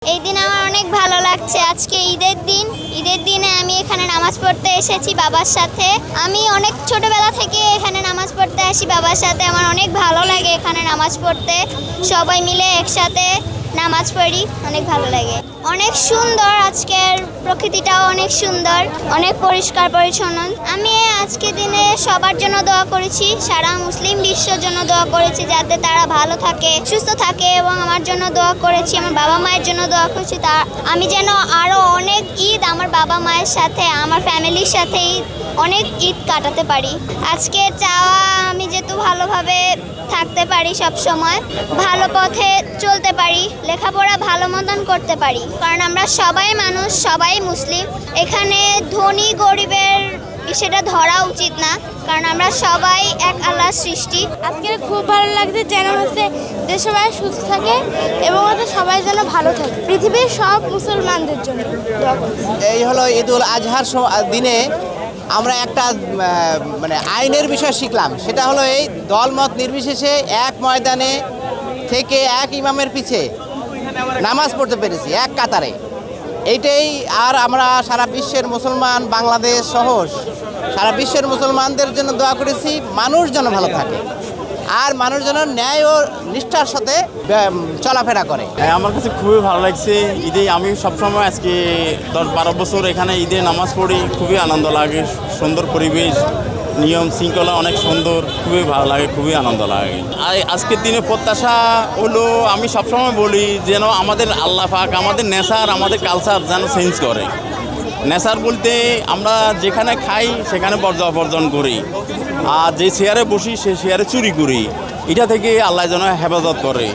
এই দিন আমার অনেক ভালো লাগছে। আজকে ঈদের দিন। ঈদের দিনে আমি এখানে নামাজ পড়তে এসেছি বাবার সাথে। আমি অনেক ছোটবেলা থেকে এখানে নামাজ পড়তে আসি বাবার সাথে। আমার অনেক ভালো লাগে এখানে নামাজ পড়তে। সবাই মিলে একসাথে নামাজ পড়ি, অনেক ভালো লাগে। অনেক সুন্দর, আজকের প্রকৃতিটাও অনেক সুন্দর, অনেক পরিষ্কার পরিচ্ছন্ন। আমি আজকে দিনে সবার জন্য দোয়া করেছি, সারা মুসলিম বিশ্বের জন্য দোয়া করেছি যাতে তারা ভালো থাকে, সুস্থ থাকে, এবং আমার জন্য দোয়া করেছি, আমার বাবা মায়ের জন্য দোয়া করেছি তা আমি যেন আরও অনেক ঈদ আমার বাবা মায়ের সাথে, আমার ফ্যামিলির সাথে অনেক ঈদ কাটাতে পারি। আজকে চাওয়া আমি যেহেতু ভালোভাবে থাকতে পারি, সব সময় ভালো পথে চলতে পারি, লেখাপড়া ভালো মতন করতে পারি, কারণ আমরা সবাই মানুষ, সবাই মুসলিম। এখানে ধনী গরিবের সেটা ধরা উচিত না, কারণ আমরা সবাই এক আল্লাহর সৃষ্টি। আজকে খুব ভালো লাগছে যেন হচ্ছে যে সবাই সুস্থ থাকে এবং হচ্ছে সবাই যেন ভালো থাকে, পৃথিবীর সব মুসলমানদের জন্য দোয়া করছি। এই হলো ঈদুল আজহার দিনে আমরা একটা মানে আইনের বিষয় শিখলাম। সেটা হলো এই দলমত নির্বিশেষে এক ময়দানে থেকে এক ইমামের পিছে নামাজ পড়তে পেরেছি এক কাতারে। এইটাই। আর আমরা সারা বিশ্বের মুসলমান, বাংলাদেশ সহ সারা বিশ্বের মুসলমানদের জন্য দোয়া করেছি মানুষ যেন ভালো থাকে, আর মানুষ যেন ন্যায় ও নিষ্ঠার সাথে চলাফেরা করে। আমার কাছে খুবই ভালো লাগছে। ঈদে আমি সবসময় আজকে 10-12 বছর এখানে ঈদে নামাজ পড়ি, খুবই আনন্দ লাগে। সুন্দর পরিবেশ, নিয়ম শৃঙ্খলা অনেক সুন্দর, খুবই ভালো লাগে, খুবই আনন্দ লাগে। আর আজকের দিনে প্রত্যাশা হলো, আমি সবসময় বলি যেন আমাদের আল্লাহ পাক আমাদের নেশার, আমাদের কালচার যেন চেঞ্জ করে। নেশার বলতে আমরা যেখানে খাই সেখানে বর্জন করি, আর যে চেয়ারে বসি সে চেয়ারে চুরি করি। এটা থেকে আল্লাহ যেন হেফাজত করে।